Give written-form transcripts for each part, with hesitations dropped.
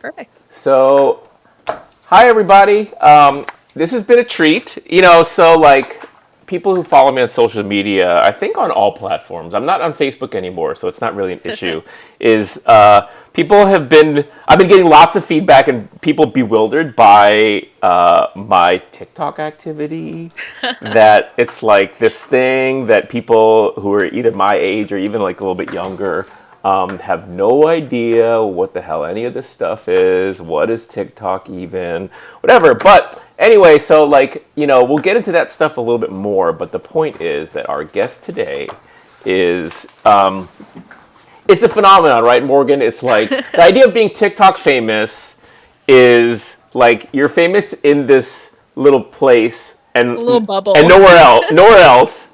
Perfect. So, hi everybody. This has been a treat. People who follow me on social media, I think on all platforms. I'm not on Facebook anymore, so it's not really an issue. I've been getting lots of feedback and people bewildered by my TikTok activity. That it's like this thing that people who are either my age or even like a little bit younger have no idea what the hell any of this stuff is. What is TikTok even? Whatever. But anyway, we'll get into that stuff a little bit more. But the point is that our guest today is, it's a phenomenon, right, Morgan? It's like the idea of being TikTok famous is like you're famous in this little place and A little bubble. and nowhere else.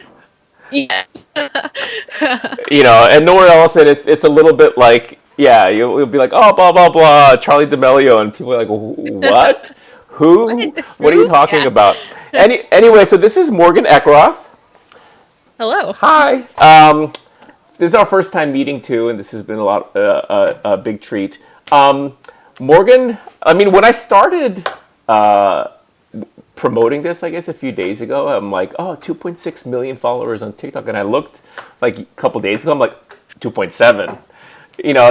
Yes. And nowhere else, and it's a little bit like, yeah, you'll be like, oh, blah, blah, blah, Charlie D'Amelio, and people are like, what? Who? What are you talking about? Anyway, so this is Morgan Eckroth. Hello. Hi. This is our first time meeting, too, and this has been a big treat. Morgan, I mean, when I started promoting this, I guess, a few days ago, I'm like, 2.6 million followers on TikTok, and I looked like a couple days ago, I'm like 2.7.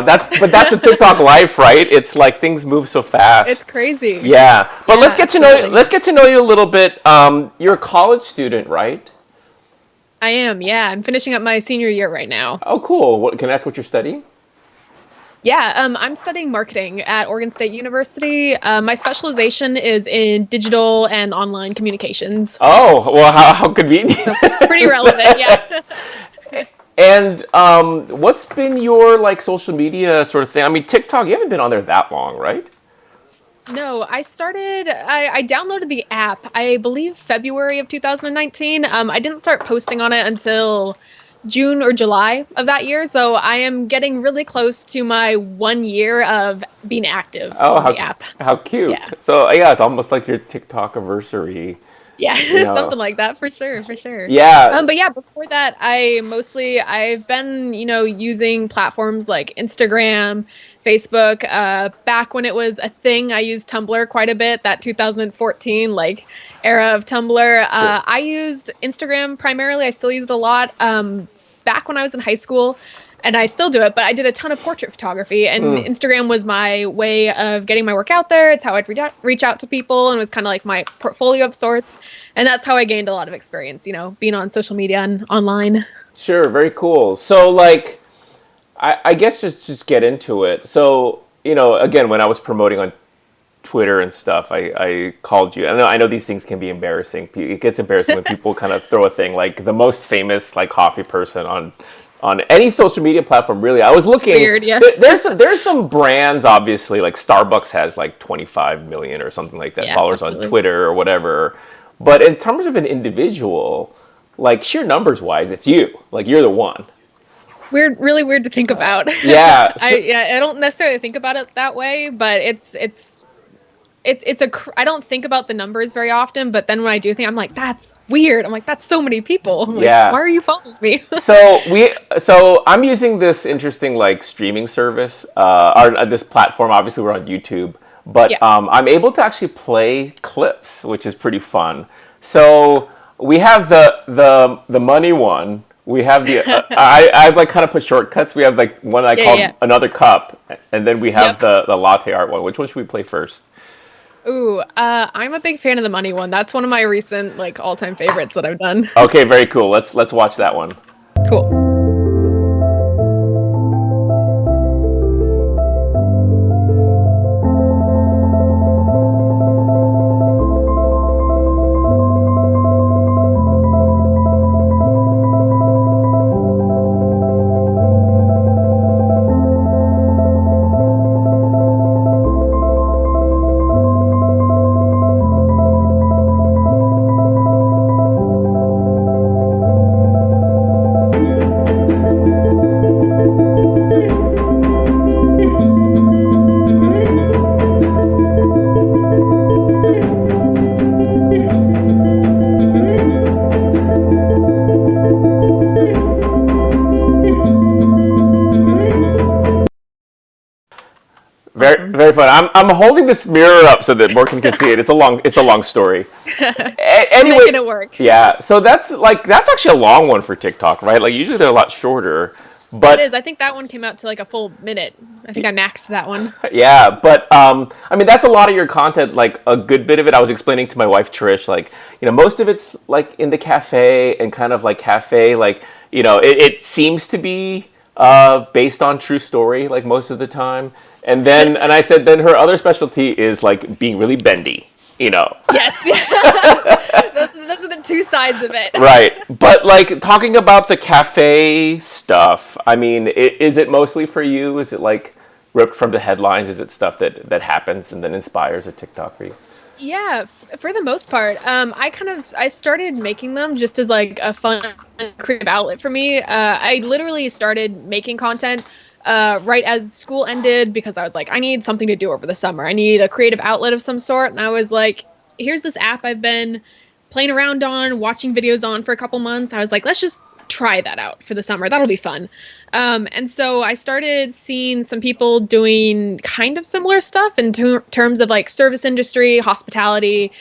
That's the TikTok life, right? It's like things move so fast. It's crazy. Yeah, but Yeah, let's get to know you a little bit. You're a college student, right? I am. Yeah, I'm finishing up my senior year right now. Oh, cool. Can I ask what you're studying? Yeah, I'm studying marketing at Oregon State University. My specialization is in digital and online communications. Oh, well, how convenient. Pretty relevant, yeah. And what's been your social media sort of thing? I mean, TikTok, you haven't been on there that long, right? No, I downloaded the app, I believe February of 2019. I didn't start posting on it until June or July of that year, so I am getting really close to my 1 year of being active on the app. How cute. Yeah. So, yeah, it's almost like your TikTok anniversary. Yeah, something like that, for sure. Yeah. But yeah, before that, I've been, using platforms like Instagram, Facebook. Back when it was a thing, I used Tumblr quite a bit, that 2014, era of Tumblr. Sure. I used Instagram primarily. I still used it a lot. Back when I was in high school, and I still do it, but I did a ton of portrait photography, and Instagram was my way of getting my work out there. It's how I'd reach out to people, and it was kind of like my portfolio of sorts. And that's how I gained a lot of experience, being on social media and online. Sure, very cool. So, I guess just get into it. So, again, when I was promoting on Twitter and stuff, I called you. I know these things can be embarrassing. It gets embarrassing when people kind of throw a thing like the most famous coffee person on any social media platform. Really, I was looking. It's weird, yeah. There's some brands, obviously, like Starbucks has 25 million or something like that followers absolutely. on Twitter or whatever. But in terms of an individual, sheer numbers wise, it's you. You're the one. Really weird to think about. Yeah. I don't necessarily think about it that way, but I don't think about the numbers very often, but then when I do think, I'm like, that's weird. I'm like, that's so many people. I'm like, why are you following me? So I'm using this interesting streaming service, or this platform. Obviously, we're on YouTube, but I'm able to actually play clips, which is pretty fun. So we have the money one. We have the I've kind of put shortcuts. We have one I call Another Cup, and then we have the latte art one. Which one should we play first? Ooh, I'm a big fan of the money one. That's one of my recent all-time favorites that I've done. Okay, very cool. Let's watch that one. Cool. fun. Very fun. I'm holding this mirror up so that Morgan can see it. It's a long story. Anyway, Making it work. yeah. So that's actually a long one for TikTok, right? Like usually they're a lot shorter. It But is. I think that one came out to like a full minute. I think I maxed that one. yeah, but I mean that's a lot of your content. Like a good bit of it, I was explaining to my wife Trish. Like most of it's like in the cafe and kind of like cafe. Like it seems to be based on true story. Like most of the time, and I said then her other specialty is like being really bendy. Yes. those are the two sides of it. Right. But like talking about the cafe stuff, I mean, is it mostly for you? Is it like ripped from the headlines? Is it stuff that happens and then inspires a TikTok for you? Yeah, for the most part. I started making them just as like a fun creative outlet for me. I literally started making content right as school ended because I was like, I need something to do over the summer. I need a creative outlet of some sort. And I was like, here's this app I've been playing around on, watching videos on for a couple months. I was like, let's just try that out for the summer. That'll be fun. And so I started seeing some people doing kind of similar stuff in terms of like service industry, hospitality,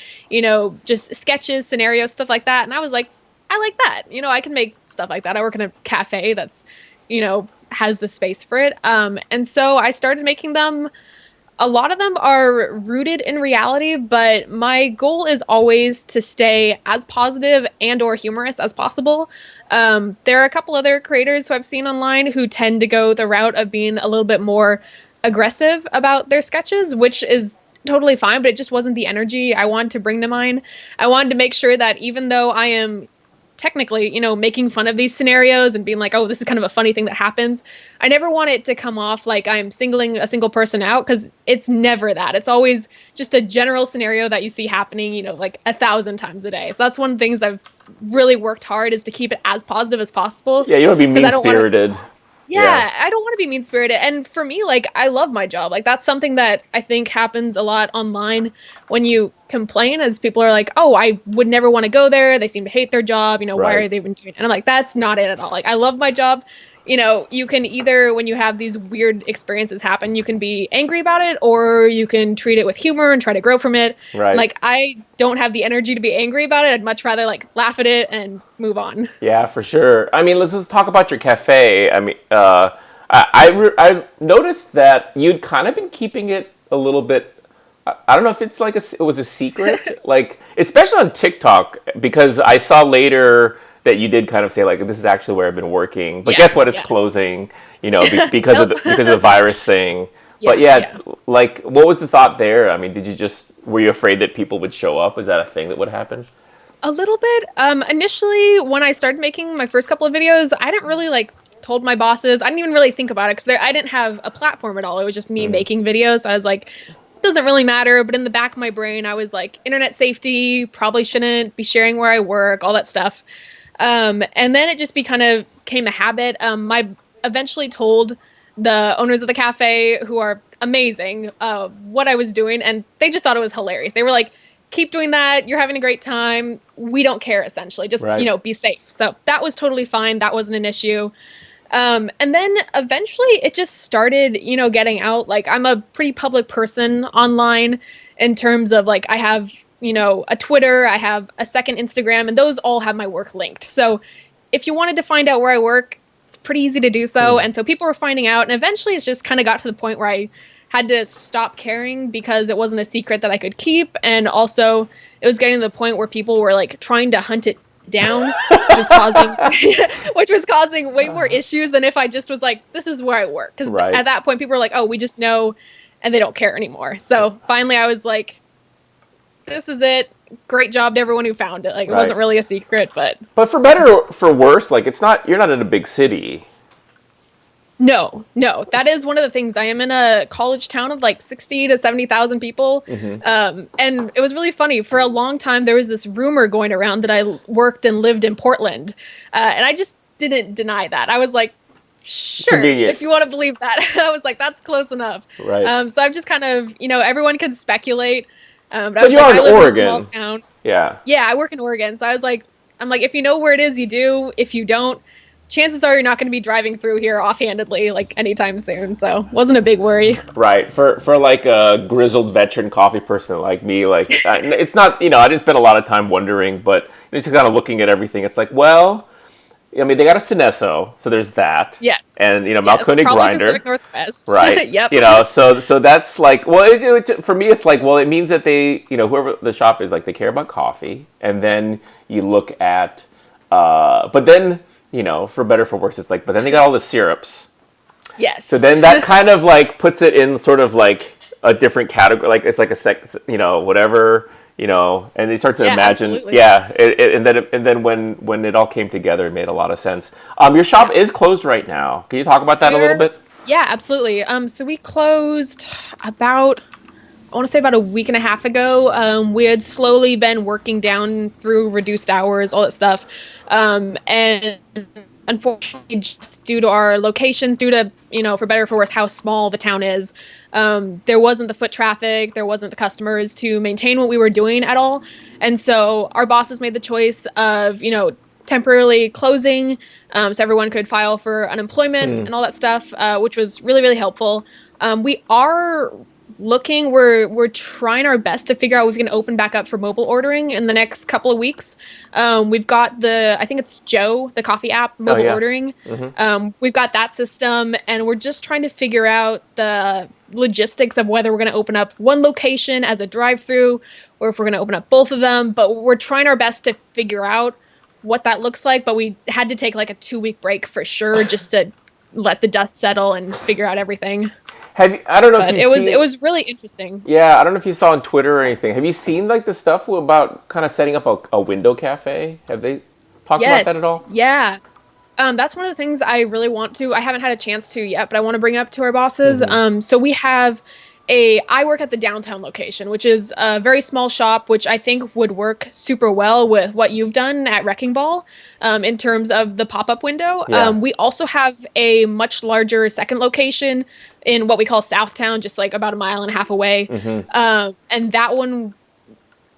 just sketches, scenarios, stuff like that. And I was like, I like that. I can make stuff like that. I work in a cafe that's, has the space for it. And so I started making them. A lot of them are rooted in reality, but my goal is always to stay as positive and or humorous as possible. There are a couple other creators who I've seen online who tend to go the route of being a little bit more aggressive about their sketches, which is totally fine, but it just wasn't the energy I wanted to bring to mine. I wanted to make sure that even though I am technically, making fun of these scenarios and being like, oh, this is kind of a funny thing that happens, I never want it to come off like I'm singling a single person out, because it's never that. It's always just a general scenario that you see happening, like 1,000 times a day. So that's one of the things I've really worked hard is to keep it as positive as possible. Yeah, you want to be mean-spirited. Yeah, I don't want to be mean-spirited. And for me, like, I love my job. Like, that's something that I think happens a lot online when you complain, as people are like, oh, I would never want to go there. They seem to hate their job. Why Right. are they even doing it? And I'm like, that's not it at all. Like, I love my job. You can either, when you have these weird experiences happen, you can be angry about it, or you can treat it with humor and try to grow from it. Right. Like, I don't have the energy to be angry about it. I'd much rather, like, laugh at it and move on. Yeah, for sure. I mean, let's talk about your cafe. I mean, I noticed that you'd kind of been keeping it a little bit. I don't know if it's like it was a secret, like especially on TikTok, because I saw later that you did kind of say like, this is actually where I've been working, but guess what? It's closing, because of the virus thing. But like, what was the thought there? I mean, were you afraid that people would show up? Is that a thing that would happen? A little bit. Initially, when I started making my first couple of videos, I didn't really told my bosses. I didn't even really think about it because I didn't have a platform at all. It was just me making videos. So I was like, doesn't really matter. But in the back of my brain, I was like, internet safety, probably shouldn't be sharing where I work, all that stuff. And then it just became a habit. I eventually told the owners of the cafe, who are amazing, what I was doing, and they just thought it was hilarious. They were like, keep doing that. You're having a great time. We don't care, essentially. Just, be safe. So that was totally fine. That wasn't an issue. And then eventually it just started, getting out. Like, I'm a pretty public person online in terms of like, I have, a Twitter, I have a second Instagram, and those all have my work linked. So if you wanted to find out where I work, it's pretty easy to do so. And so people were finding out, and eventually it's just kind of got to the point where I had to stop caring because it wasn't a secret that I could keep. And also it was getting to the point where people were like trying to hunt it down, which was causing way more issues than if I just was like, this is where I work. Because at that point, people were like, oh, we just know, and they don't care anymore. So finally, I was like, this is it. Great job to everyone who found it. Like, it wasn't really a secret, but for better or for worse, like you're not in a big city. No, that is one of the things. I am in a college town of like 60 to 70,000 people. And it was really funny. For a long time, there was this rumor going around that I worked and lived in Portland. And I just didn't deny that. I was like, sure, convenient. If you want to believe that. I was like, that's close enough. Right. So I've just kind of, everyone can speculate. But you are in Oregon. In a small town. Yeah. Yeah, I work in Oregon. So I'm like, if you know where it is, you do. If you don't, chances are you're not going to be driving through here offhandedly like anytime soon. So wasn't a big worry. Right. For like a grizzled veteran coffee person like me, like it's not, I didn't spend a lot of time wondering, but just kind of looking at everything, it's like, well, I mean, they got a Synesso, so there's that. Yes. And, Yes. Malconi Probably grinder. Pacific Northwest. Right. Yep. So that's like, well, for me, it's like, well, it means that they, whoever the shop is, like, they care about coffee. And then you look at, but then, for better for worse, it's like, but then they got all the syrups. Yes. So then that kind of like puts it in sort of like a different category. Like it's like whatever, and they start to imagine. Absolutely. Yeah. And then when it all came together, it made a lot of sense. Your shop is closed right now. Can you talk about that a little bit? Yeah, absolutely. So we closed about, I want to say about a week and a half ago. We had slowly been working down through reduced hours, all that stuff. And unfortunately, just due to our locations, due to, for better or for worse, how small the town is, there wasn't the foot traffic, there wasn't the customers to maintain what we were doing at all. And so our bosses made the choice of, temporarily closing, so everyone could file for unemployment and all that stuff, which was really, really helpful. We are looking, we're trying our best to figure out if we can open back up for mobile ordering in the next couple of weeks. We've got I think it's Joe, the coffee app, mobile ordering. Mm-hmm. We've got that system, and we're just trying to figure out the logistics of whether we're going to open up one location as a drive-through or if we're going to open up both of them. But we're trying our best to figure out what that looks like. But we had to take like a 2-week break for sure, just to let the dust settle and figure out everything. I don't know if you've seen... It was really interesting. Yeah, I don't know if you saw on Twitter or anything. Have you seen like the stuff about kind of setting up a window cafe? Have they talked about that at all? Yeah. That's one of the things I really want to. I haven't had a chance to yet, but I want to bring up to our bosses. Mm-hmm. So we have I work at the downtown location, which is a very small shop, which I think would work super well with what you've done at Wrecking Ball, in terms of the pop-up window. Yeah. We also have a much larger second location in what we call Southtown, just like about 1.5 miles away. Mm-hmm. And that one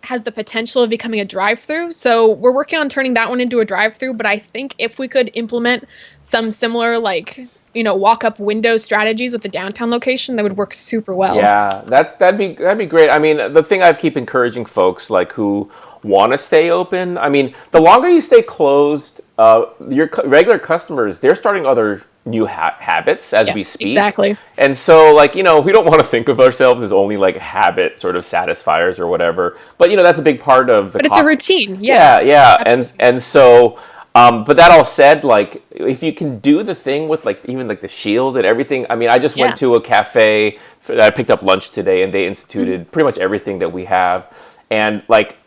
has the potential of becoming a drive-through. So we're working on turning that one into a drive-through. But I think if we could implement some similar, like, walk-up window strategies with the downtown location, that would work super well. Yeah, that'd be great. I mean, the thing I keep encouraging folks like who want to stay open. I mean, the longer you stay closed, your regular customers, they're starting other new habits as we speak. Exactly. And so, like, we don't want to think of ourselves as only like habit sort of satisfiers or whatever. But that's a big part of the. But it's a routine. Yeah. And so. But that all said, like, if you can do the thing with, like, even, like, the shield and everything. I mean, I just went to a cafe that I picked up lunch today, and they instituted pretty much everything that we have. And, like,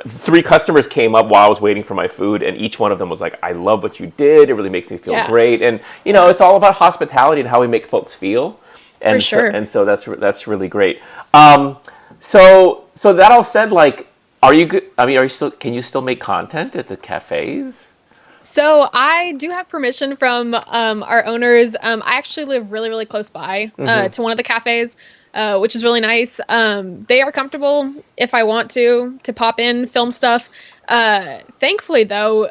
3 customers came up while I was waiting for my food, and each one of them was like, I love what you did. It really makes me feel great. And, it's all about hospitality and how we make folks feel. And for sure. So that's really great. So that all said, like, are you good? I mean, can you still make content at the cafes? So I do have permission from our owners. I actually live really, really close by to one of the cafes, which is really nice. They are comfortable if I want to pop in, film stuff. Thankfully, though,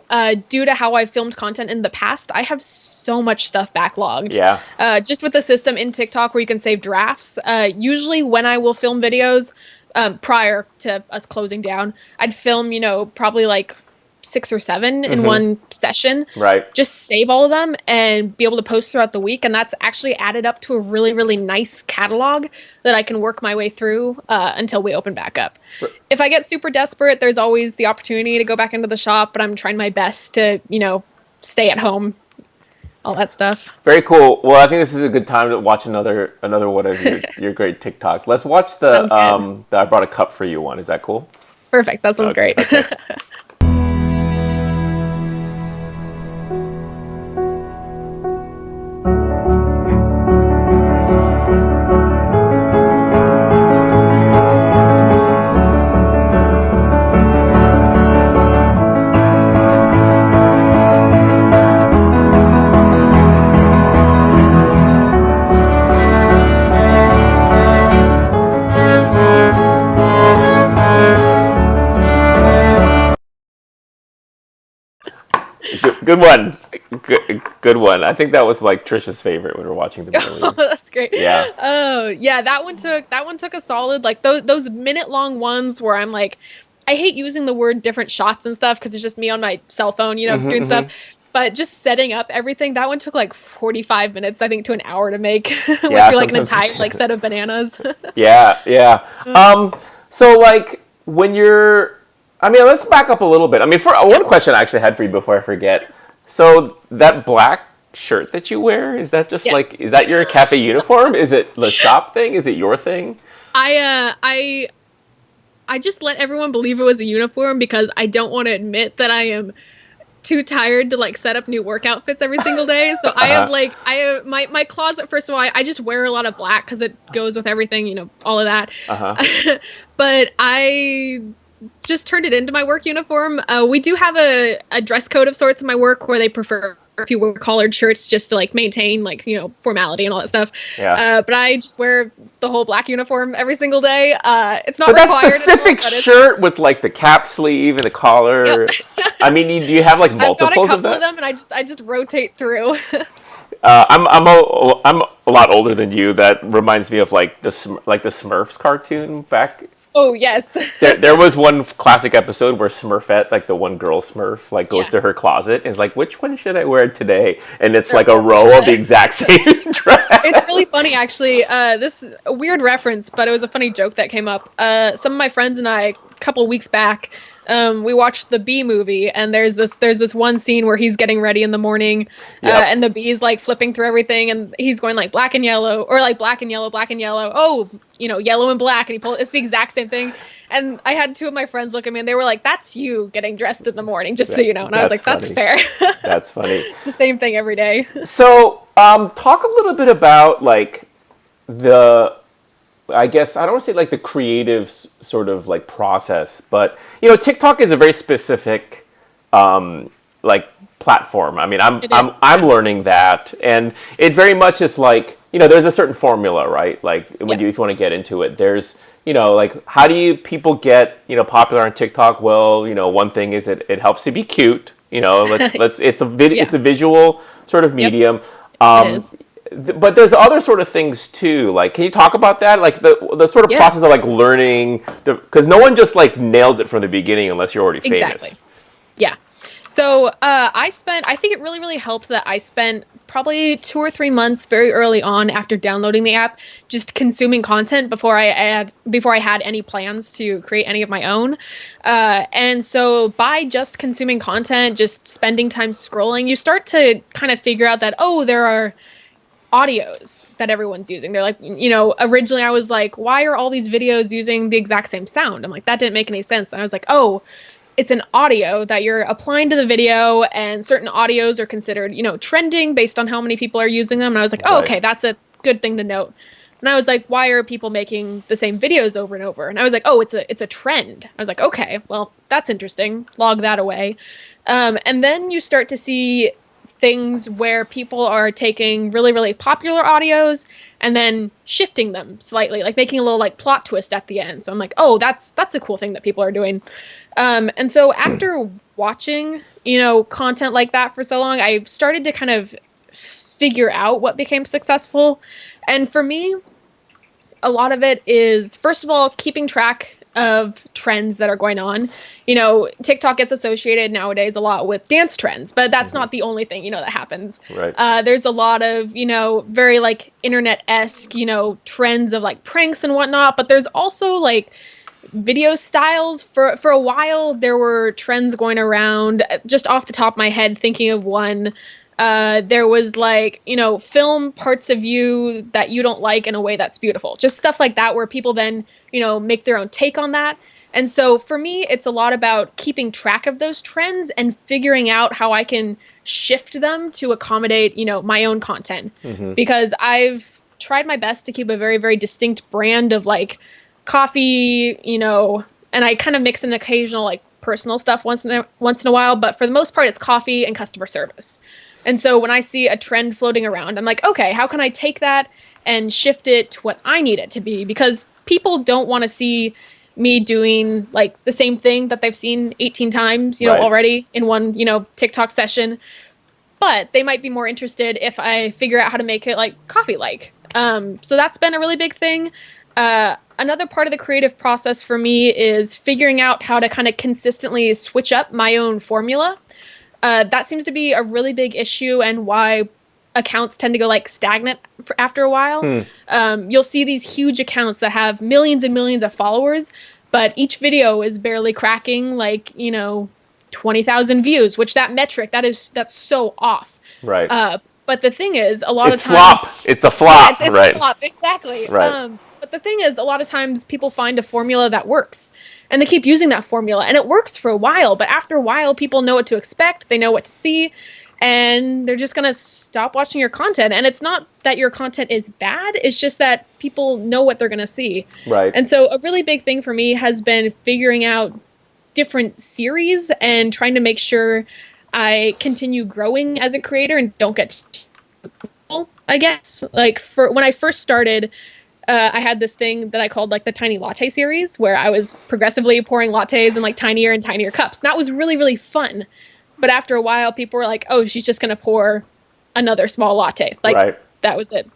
due to how I've filmed content in the past, I have so much stuff backlogged. Yeah. Just with the system in TikTok where you can save drafts. Usually when I will film videos, prior to us closing down, I'd film, probably like 6 or 7 in one session. Right. Just save all of them and be able to post throughout the week. And that's actually added up to a really, really nice catalog that I can work my way through until we open back up. Right. If I get super desperate, there's always the opportunity to go back into the shop, but I'm trying my best to, stay at home. All that stuff. Very cool. Well, I think this is a good time to watch another one of your great TikToks. Let's watch the I brought a cup for you one. Is that cool? Perfect. That sounds great. Okay. Good one. Good one. I think that was like Trisha's favorite when we were watching the Oh, movie. that's great. Yeah. Oh, yeah, that one took a solid, like, those minute long ones where I'm like, I hate using the word different shots and stuff because it's just me on my cell phone, doing stuff. But just setting up everything, that one took like 45 minutes, I think, to an hour to make with Yeah, like an sometimes. entire like set of bananas. Yeah, yeah. So like when you're, I mean, let's back up a little bit. I mean, for one question I actually had for you before I forget. So that black shirt that you wear, is that just Yes. like, is that your cafe uniform? Is it the shop thing? Is it your thing? I just let everyone believe it was a uniform because I don't want to admit that I am too tired to like set up new work outfits every single day. So my closet, first of all, I just wear a lot of black because it goes with everything, all of that. But I just turned it into my work uniform. We do have a dress code of sorts in my work where they prefer if you wear collared shirts just to like maintain like, formality and all that stuff. Yeah. But I just wear the whole black uniform every single day. It's not But that required specific anymore, shirt with like the cap sleeve and the collar. Yep. I mean, do you have like I've got a multiples couple of of that? them and I just rotate through. I'm a lot older than you. That reminds me of like the Smurfs cartoon back. Oh, yes. There was one classic episode where Smurfette, like the one girl Smurf, like goes Yeah. to her closet and is like, "Which one should I wear today?" And it's They're like a all row of the dressed. exact same dress. It's really funny, actually. This is a weird reference, but it was a funny joke that came up. Some of my friends and I, a couple weeks back, we watched the Bee movie, and there's this one scene where he's getting ready in the morning, Yep. and the bee's like flipping through everything, and he's going like black and yellow, or like black and yellow, black and yellow. Oh, yellow and black, and it's the exact same thing. And I had two of my friends look at me, and they were like, "That's you getting dressed in the morning, just so you know." And I was like, That's "That's funny. fair." That's funny. The same thing every day. So, talk a little bit about like the, I guess I don't want to say like the creative sort of like process, but TikTok is a very specific like platform. I mean, It is. I'm learning that, and it very much is like there's a certain formula, right? Like when you if you Yes. want to get into it, there's like how do you people get popular on TikTok? Well, one thing is it helps to be cute. Let's Yeah. it's a visual sort of Yep. medium. It is. But there's other sort of things too. Like, can you talk about that? Like the sort of Yeah. process of like learning, because no one just like nails it from the beginning unless you're already famous. Exactly. Yeah. So I think it really, really helped that I spent probably 2 or 3 months very early on after downloading the app, just consuming content before I had any plans to create any of my own. And so by just consuming content, just spending time scrolling, you start to kind of figure out that, oh, there are audios that everyone's using. They're like, originally I was like, why are all these videos using the exact same sound? I'm like, that didn't make any sense. And I was like, oh, it's an audio that you're applying to the video, and certain audios are considered, trending based on how many people are using them. And I was like, oh, Right. okay, that's a good thing to note. And I was like, why are people making the same videos over and over? And I was like, oh, it's a trend. I was like, okay, well, that's interesting. Log that away. And then you start to see things where people are taking really, really popular audios and then shifting them slightly, like making a little like plot twist at the end. So I'm like, oh, that's a cool thing that people are doing. And so after watching, content like that for so long, I started to kind of figure out what became successful. And for me, a lot of it is, first of all, keeping track of trends that are going on. TikTok gets associated nowadays a lot with dance trends, but that's not the only thing, that happens. Right. There's a lot of, very like internet-esque, trends of like pranks and whatnot, but there's also like video styles. For a while there were trends going around, just off the top of my head thinking of one. There was like, film parts of you that you don't like in a way that's beautiful. Just stuff like that where people then, make their own take on that. And so for me, it's a lot about keeping track of those trends and figuring out how I can shift them to accommodate, my own content. Because I've tried my best to keep a very, very distinct brand of like coffee, and I kind of mix in occasional like personal stuff once in a while, but for the most part, it's coffee and customer service. And so when I see a trend floating around, I'm like, okay, how can I take that and shift it to what I need it to be? Because people don't want to see me doing like the same thing that they've seen 18 times, Right. already in one, TikTok session. But they might be more interested if I figure out how to make it like coffee-like. So that's been a really big thing. Another part of the creative process for me is figuring out how to kind of consistently switch up my own formula. That seems to be a really big issue, and why accounts tend to go like stagnant after a while. You'll see these huge accounts that have millions and millions of followers, but each video is barely cracking like, 20,000 views, which that metric, that's so off. Right. But the thing is, a lot It's of times... flop. It's a flop. It's right. a flop, exactly. Right. But the thing is, a lot of times people find a formula that works, and they keep using that formula, and it works for a while, but after a while, people know what to expect, they know what to see, and they're just going to stop watching your content. And it's not that your content is bad, it's just that people know what they're going to see. Right. And so a really big thing for me has been figuring out different series and trying to make sure I continue growing as a creator and don't get I guess. Like, for when I first started, I had this thing that I called like the tiny latte series, where I was progressively pouring lattes in like tinier and tinier cups. And that was really, really fun. But after a while, people were like, oh, she's just going to pour another small latte. Like, right. That was it.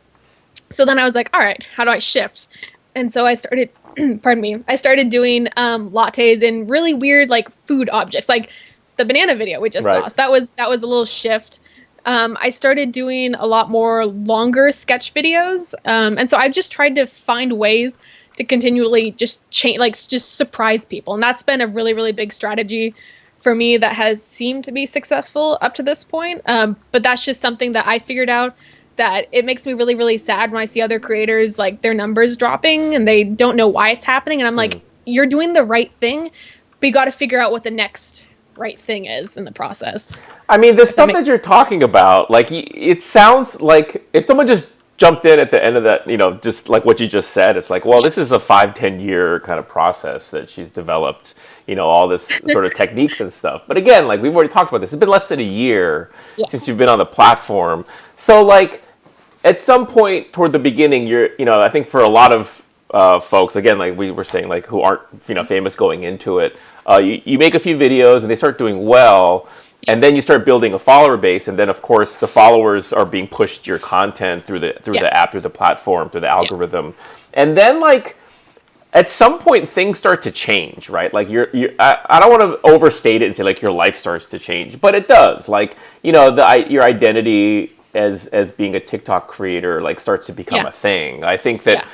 So then I was like, all right, how do I shift? And so I started, pardon me, I started doing lattes in really weird like food objects, like the banana video we just saw. So that was a little shift. I started doing a lot more longer sketch videos. And so I've just tried to find ways to continually just change, like just surprise people. And that's been a really, really big strategy for me that has seemed to be successful up to this point. But that's just something that I figured out, that it makes me really, really sad when I see other creators, like their numbers dropping and they don't know why it's happening. And I'm like, you're doing the right thing, but you got to figure out what the next right thing is in the process. I mean, the stuff that you're talking about, like, it sounds like if someone just jumped in at the end of that, just like what you just said, it's like, well, this is a 5-10 year kind of process that she's developed, all this sort of techniques and stuff. But again, like we've already talked about this, it's been less than a year since you've been on the platform. So like at some point toward the beginning, I think for a lot of folks, again, like we were saying, like who aren't, famous going into it, you make a few videos and they start doing well. And then you start building a follower base, and then of course the followers are being pushed your content through the app, through the platform, through the algorithm, and then like at some point things start to change, right? Like I don't want to overstate it and say like your life starts to change, but it does. Like your identity as being a TikTok creator like starts to become a thing. I think that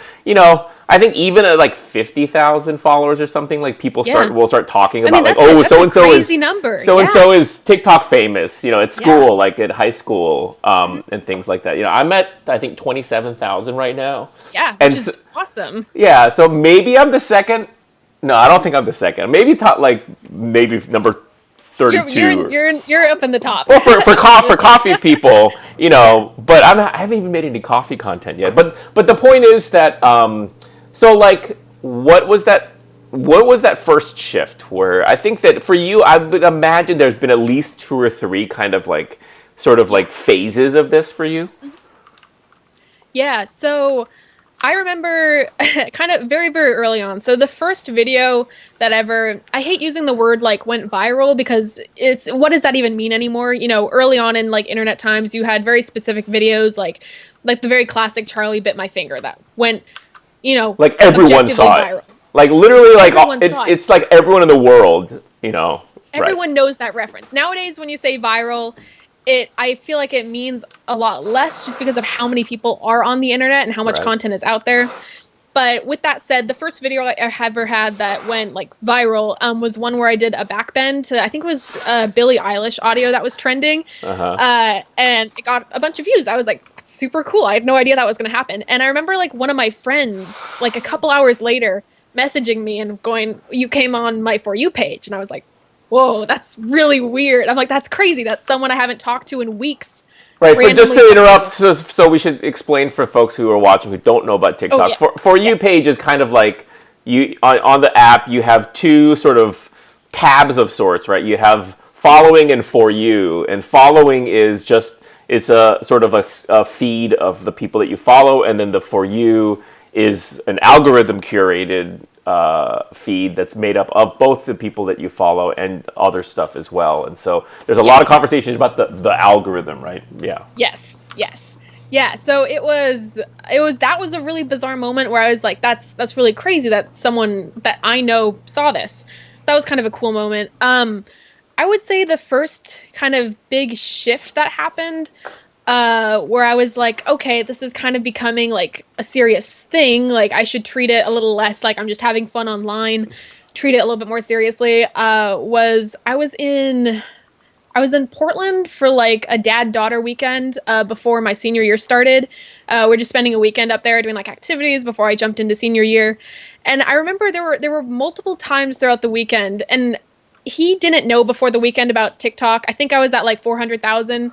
I think even at like 50,000 followers or something, like people will start talking about like, oh, so and so is TikTok famous, at school, like at high school, and things like that. I'm at I think 27,000 right now. Yeah, which is awesome. Yeah, so maybe I'm the second. No, I don't think I'm the second. Maybe maybe number 32. You're up in the top. Well, for coffee people, but I haven't even made any coffee content yet. But the point is that so like what was that first shift where I think that for you, I would imagine there's been at least 2 or 3 kind of like sort of like phases of this for you? Yeah, so I remember kind of very, very early on. So the first video that I hate using the word like went viral, because what does that even mean anymore? Early on in like internet times, you had very specific videos like the very classic Charlie bit my finger that went, like everyone saw it. Viral. Like literally like it's like everyone in the world, Everyone knows that reference. Nowadays when you say viral, I feel like it means a lot less just because of how many people are on the internet and how much content is out there. But with that said, the first video I ever had that went like viral was one where I did a backbend to, I think it was Billie Eilish audio that was trending. And it got a bunch of views. I was like, super cool. I had no idea that was going to happen. And I remember like one of my friends, like a couple hours later, messaging me and going, you came on my For You page. And I was like, whoa, that's really weird. I'm like, that's crazy. That's someone I haven't talked to in weeks. Right, so just to interrupt, so we should explain for folks who are watching who don't know about TikTok. Oh, yes. For You page is kind of like, you on the app, you have 2 sort of tabs of sorts, right? You have following and For You, and following is just, it's a sort of a feed of the people that you follow, and then the For You is an algorithm curated feed that's made up of both the people that you follow and other stuff as well. And so there's a lot of conversations about the algorithm, right? Yeah. Yes, yes. Yeah, so that was a really bizarre moment where I was like, that's really crazy that someone that I know saw this. That was kind of a cool moment. I would say the first kind of big shift that happened, where I was like, okay, this is kind of becoming like a serious thing. Like I should treat it a little less like I'm just having fun online, treat it a little bit more seriously. Was I was in Portland for like a dad-daughter weekend before my senior year started. We're just spending a weekend up there doing like activities before I jumped into senior year. And I remember there were multiple times throughout the weekend, and he didn't know before the weekend about TikTok. I think I was at like 400,000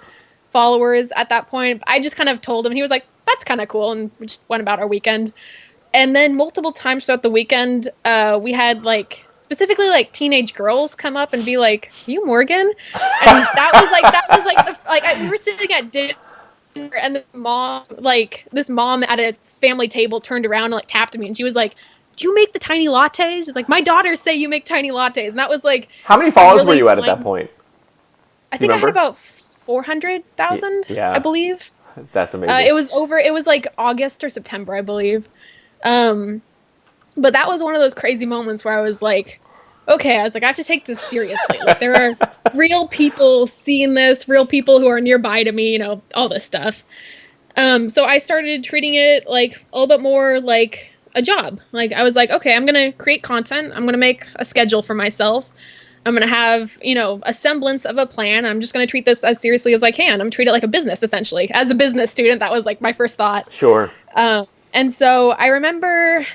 followers at that point. I just kind of told him, and he was like, that's kind of cool, and we just went about our weekend. And then multiple times throughout the weekend, we had like specifically like teenage girls come up and be like, "You Morgan?" And we were sitting at dinner, and this mom at a family table turned around and like tapped me, and she was like, "Do you make the tiny lattes?" She's like, "My daughters say you make tiny lattes," and that was like. How many followers were you at that point? I think I had about 400,000. Yeah, I believe. That's amazing. It was like August or September, I believe. But that was one of those crazy moments where I was like, okay, I was like, I have to take this seriously. Like, there are real people seeing this, real people who are nearby to me, all this stuff. So I started treating it like a little bit more like a job. Like, I was like, okay, I'm going to create content. I'm going to make a schedule for myself. I'm going to have, a semblance of a plan. I'm just going to treat this as seriously as I can. I'm treat it like a business, essentially. As a business student, that was like my first thought. Sure. And so I remember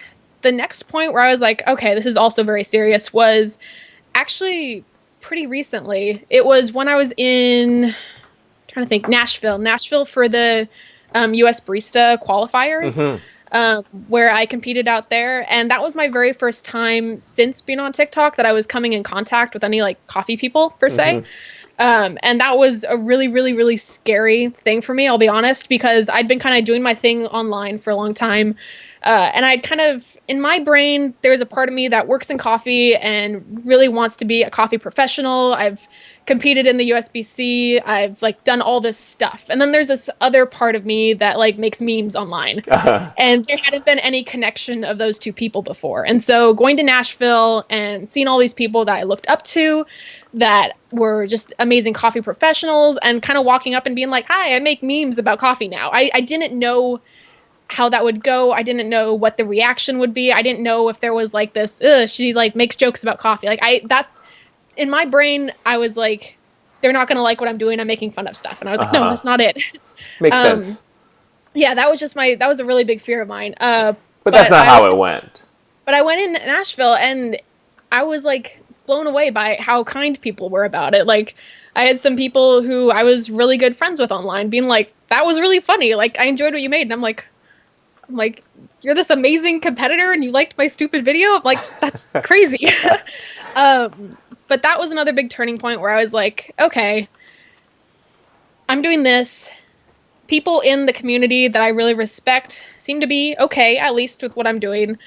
the next point where I was like, okay, this is also very serious, was actually pretty recently. It was when I was trying to think, Nashville for the US Barista qualifiers, where I competed out there. And that was my very first time since being on TikTok that I was coming in contact with any like coffee people per se. And that was a really, really, really scary thing for me, I'll be honest, because I'd been kind of doing my thing online for a long time. And I'd kind of, in my brain, there's a part of me that works in coffee and really wants to be a coffee professional. I've competed in the USBC. I've like done all this stuff. And then there's this other part of me that like makes memes online. And there hadn't been any connection of those two people before. And so going to Nashville and seeing all these people that I looked up to that were just amazing coffee professionals and kind of walking up and being like, hi, I make memes about coffee now. I didn't know how that would go. I didn't know what the reaction would be. I didn't know if there was like this, she like makes jokes about coffee. Like that's in my brain. I was like, they're not going to like what I'm doing. I'm making fun of stuff. And I was like, no, that's not it. Makes sense. Yeah, that was a really big fear of mine. But that's not how it went. But I went in Nashville and I was like blown away by how kind people were about it. Like I had some people who I was really good friends with online being like, that was really funny. Like I enjoyed what you made. And I'm like, you're this amazing competitor and you liked my stupid video? I'm like, that's crazy. But that was another big turning point where I was like, okay, I'm doing this. People in the community that I really respect seem to be okay, at least with what I'm doing.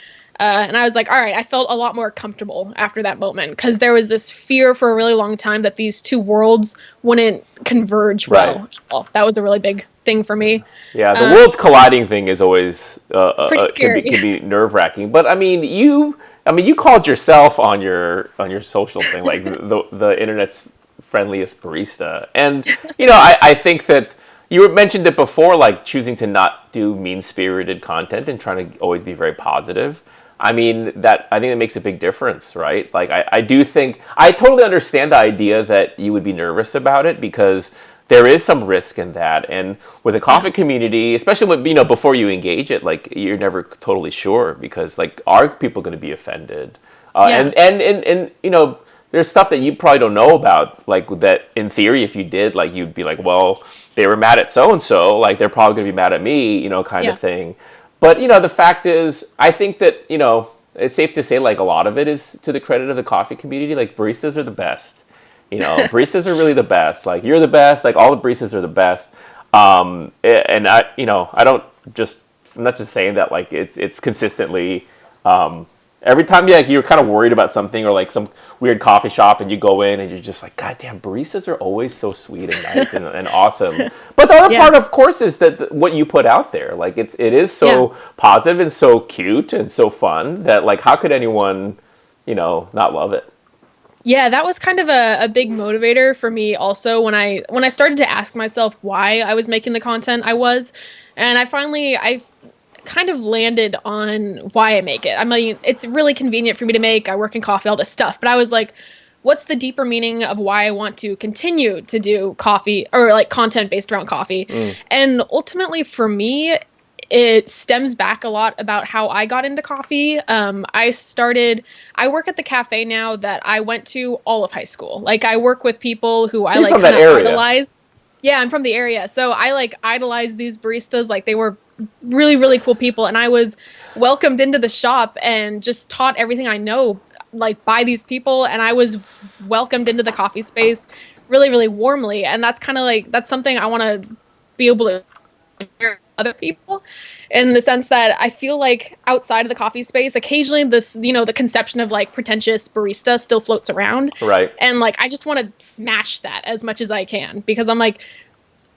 And I was like, all right, I felt a lot more comfortable after that moment because there was this fear for a really long time that these two worlds wouldn't converge well. Right. Well, that was a really big thing for me. Yeah, the worlds colliding thing is always pretty scary. Can be nerve-wracking. But I mean, you called yourself on your social thing like the internet's friendliest barista, and I think that you mentioned it before, like choosing to not do mean-spirited content and trying to always be very positive. I think that makes a big difference, right? Like I do think I totally understand the idea that you would be nervous about it because there is some risk in that, and with a coffee community, especially when before you engage it, like you're never totally sure because like are people going to be offended? And there's stuff that you probably don't know about, like that in theory, if you did, like you'd be like, well, they were mad at so and so, like they're probably going to be mad at me, kind of thing. But the fact is, I think that it's safe to say like a lot of it is to the credit of the coffee community. Like baristas are the best. Baristas are really the best. Like you're the best. Like all the baristas are the best. And I'm not just saying that like it's consistently. Every time you're kind of worried about something or like some weird coffee shop and you go in and you're just like, God damn, baristas are always so sweet and nice and awesome. But the other part, of course, is that what you put out there, like it is so positive and so cute and so fun that like, how could anyone, not love it? Yeah, that was kind of a big motivator for me also when I started to ask myself why I was making the content I was. And I kind of landed on why I make it. I mean, it's really convenient for me to make. I work in coffee, all this stuff. But I was like, what's the deeper meaning of why I want to continue to do coffee or like content based around coffee? And ultimately for me, it stems back a lot about how I got into coffee. I work at the cafe now that I went to all of high school. Like I work with people who I like kind of idolized. Yeah, I'm from the area. So I like idolized these baristas. Like they were really, really cool people. And I was welcomed into the shop and just taught everything I know, like by these people. And I was welcomed into the coffee space really, really warmly. And that's kind of like, that's something I want to be able to hear other people, in the sense that I feel like outside of the coffee space, occasionally this, the conception of like pretentious barista still floats around. Right. And like, I just want to smash that as much as I can, because I'm like,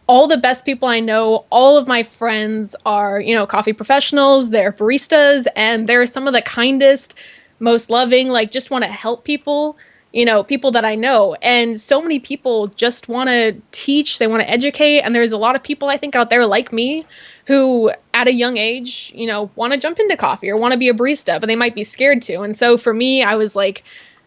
all the best people I know, all of my friends are, coffee professionals, they're baristas, and they're some of the kindest, most loving, like just want to help people, people that I know. And so many people just want to teach, they want to educate. And there's a lot of people I think out there like me who at a young age, want to jump into coffee or want to be a barista, but they might be scared to. And so for me, I was like,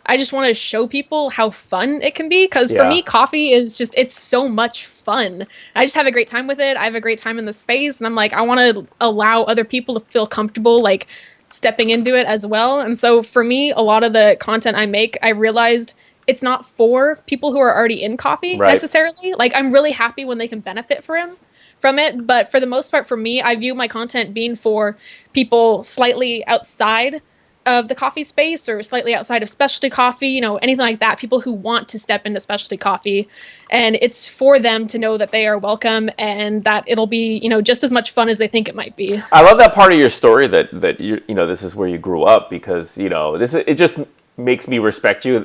I just want to show people how fun it can be. Because for me, coffee is just, it's so much fun. I just have a great time with it. I have a great time in the space. And I'm like, I want to allow other people to feel comfortable, like stepping into it as well. And so for me, a lot of the content I make, I realized it's not for people who are already in coffee necessarily. Like I'm really happy when they can benefit from it. But for the most part, for me, I view my content being for people slightly outside of the coffee space or slightly outside of specialty coffee, anything like that, people who want to step into specialty coffee. And it's for them to know that they are welcome and that it'll be, just as much fun as they think it might be. I love that part of your story that you this is where you grew up, because, it just makes me respect you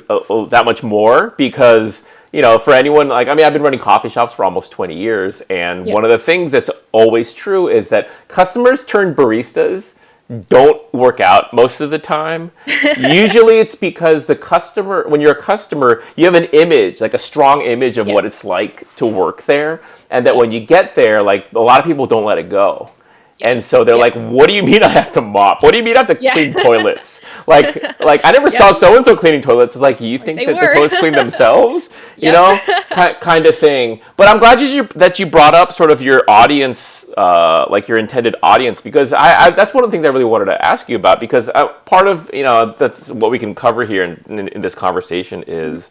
that much more, because, for anyone, like, I mean, I've been running coffee shops for almost 20 years. And one of the things that's always true is that customers turned baristas don't work out most of the time. Usually it's because the customer, when you're a customer, you have an image, like a strong image of what it's like to work there. And that when you get there, like a lot of people don't let it go. And so they're like, what do you mean I have to mop? What do you mean I have to clean toilets? Like I never saw so-and-so cleaning toilets. It's like, you think that the toilets clean themselves? Kind of thing. But I'm glad that you brought up sort of your audience, like your intended audience, because I that's one of the things I really wanted to ask you about, because part of, that's what we can cover here in this conversation is,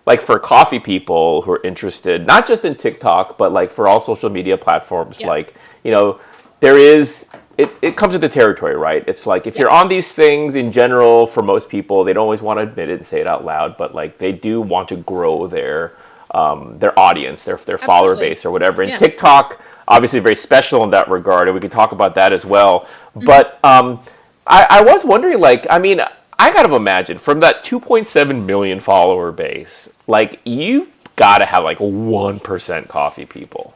like for coffee people who are interested, not just in TikTok, but like for all social media platforms, like, there is, it comes with the territory, right? It's like, if you're on these things in general, for most people, they don't always want to admit it and say it out loud, but like they do want to grow their audience, their follower base or whatever. And TikTok, obviously very special in that regard, and we can talk about that as well. But I was wondering, like, I mean, I gotta imagine from that 2.7 million follower base, like you've got to have like 1% coffee people,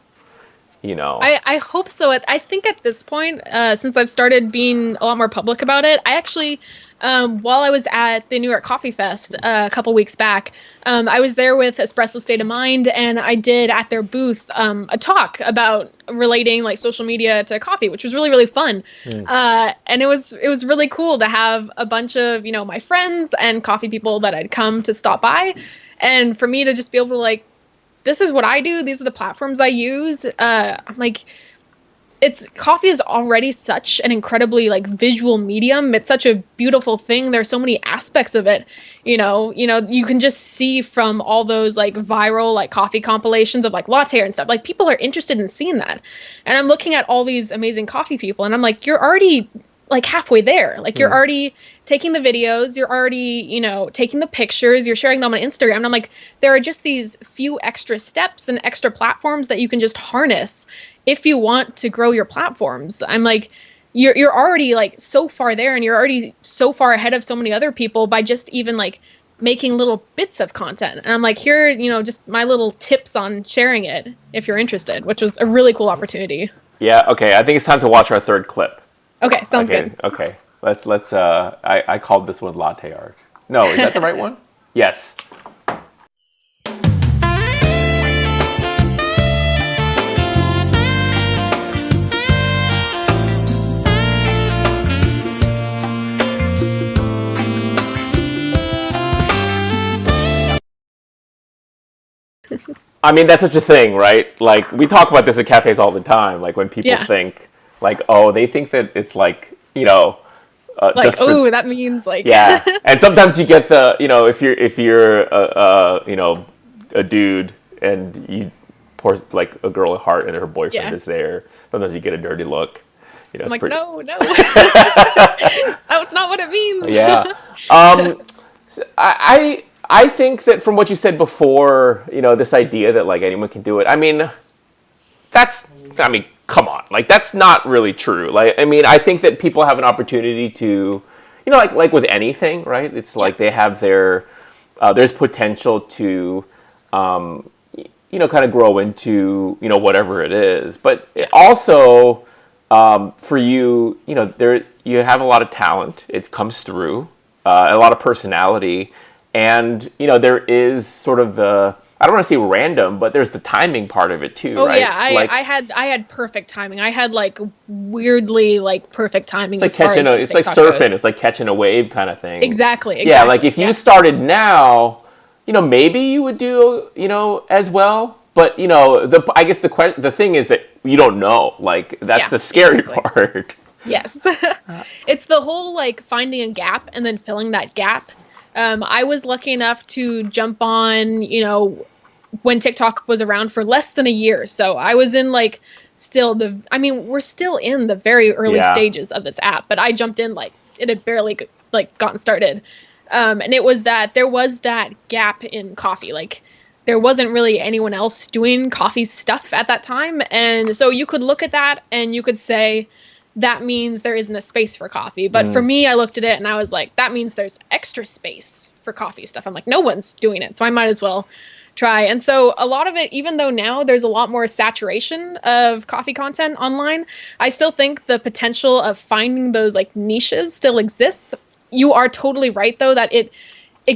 I hope so. I think at this point, since I've started being a lot more public about it, I actually, while I was at the New York Coffee Fest a couple weeks back, I was there with Espresso State of Mind, and I did at their booth a talk about relating like social media to coffee, which was really, really fun. And it was really cool to have a bunch of, my friends and coffee people that I'd come to stop by, and for me to just be able to like, this is what I do, these are the platforms I use. I'm like, coffee is already such an incredibly like visual medium. It's such a beautiful thing. There's so many aspects of it. You can just see from all those like viral like coffee compilations of like latte and stuff. Like people are interested in seeing that. And I'm looking at all these amazing coffee people, and I'm like, you're already like halfway there. Like you're already taking the videos, you're already, taking the pictures, you're sharing them on Instagram. And I'm like, there are just these few extra steps and extra platforms that you can just harness if you want to grow your platforms. I'm like, you're already like so far there, and you're already so far ahead of so many other people by just even like making little bits of content. And I'm like, here, just my little tips on sharing it if you're interested, which was a really cool opportunity. Yeah. Okay. I think it's time to watch our third clip. Okay, sounds Okay. good. Okay. Let's. I called this one latte art. No, is that the right one? Yes. I mean, that's such a thing, right? Like, we talk about this at cafes all the time. Like, when people Yeah. think, like, oh, they think that it's like, Like, just for, oh, that means like yeah. And sometimes you get the, if you're a dude and you pour like a girl a heart and her boyfriend Yeah. is there, sometimes you get a dirty look. I'm It's like, pretty, no, that's not what it means. yeah. I think that from what you said before, this idea that like anyone can do it. Come on, like that's not really true. Like, I mean, I think that people have an opportunity to, like with anything, right? It's like they have there's potential to, kind of grow into, whatever it is. But also, for you, you have a lot of talent. It comes through, a lot of personality, and there is sort of I don't want to say random, but there's the timing part of it too, Oh right? yeah, I had perfect timing. I had like weirdly like perfect timing. It's like it's like surfing. It's like catching a wave kind of thing. Exactly. Yeah, like if you started now, maybe you would do, as well. But I guess the thing is that you don't know. Like that's the scary part. Yes, it's the whole like finding a gap and then filling that gap. I was lucky enough to jump on, when TikTok was around for less than a year. So I was in like we're still in the very early stages of this app, but I jumped in like it had barely like gotten started. And it was that there was that gap in coffee. Like there wasn't really anyone else doing coffee stuff at that time. And so you could look at that and you could say, that means there isn't a space for coffee. But for me, I looked at it and I was like, that means there's extra space for coffee stuff. I'm like, no one's doing it, so I might as well try. And so a lot of it, even though now there's a lot more saturation of coffee content online, I still think the potential of finding those like niches still exists. You are totally right, though, that it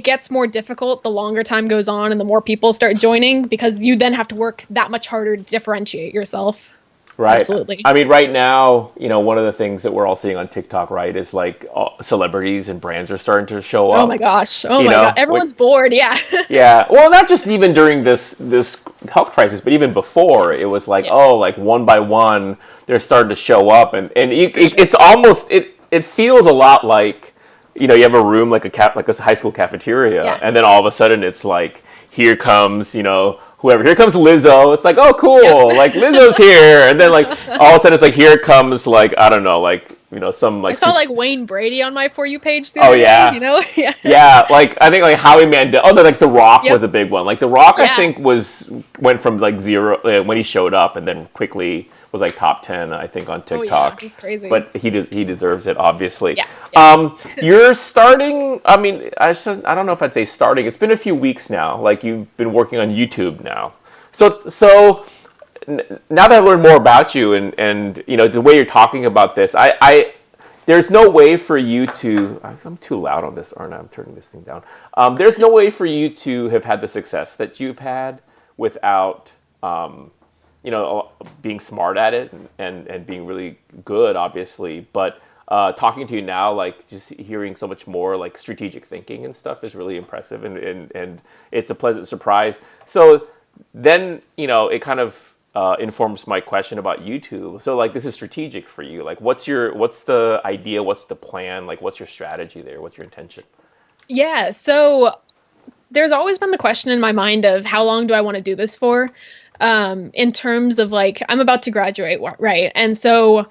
gets more difficult the longer time goes on and the more people start joining, because you then have to work that much harder to differentiate yourself. Right. Absolutely. I mean, right now, one of the things that we're all seeing on TikTok, right, is like celebrities and brands are starting to show up. Oh my gosh. Oh my God. Everyone's bored. Yeah. Yeah. Well, not just even during this health crisis, but even before, it was like, like one by one, they're starting to show up, and it's almost it feels a lot like, you have a room like a high school cafeteria, and then all of a sudden it's like, here comes, whoever. Here comes Lizzo. It's like, oh, cool. Like, Lizzo's here. And then, like, all of a sudden, it's like, here comes, like, I don't know, like, some, like... I saw, like, Wayne Brady on my For You page the other day, Yeah. Yeah, like, I think, like, Howie Mandel... Oh, like, The Rock was a big one. Like, The Rock, I think, went from, like, zero... when he showed up and then quickly was, like, top 10, I think, on TikTok. Oh, yeah. He's crazy. But he deserves it, obviously. Yeah. You're starting... I mean, I don't know if I'd say starting. It's been a few weeks now. Like, you've been working on YouTube now. So now that I learned more about you and the way you're talking about this, there's no way for you to... I'm too loud on this, aren't I? I'm turning this thing down. There's no way for you to have had the success that you've had without, being smart at it and being really good, obviously. But talking to you now, like just hearing so much more like strategic thinking and stuff is really impressive, and it's a pleasant surprise. So then, it kind of informs my question about YouTube. So like, this is strategic for you. Like, what's the idea? What's the plan? Like, what's your strategy there? What's your intention? Yeah. So there's always been the question in my mind of how long do I want to do this for? In terms of like, I'm about to graduate, right? And so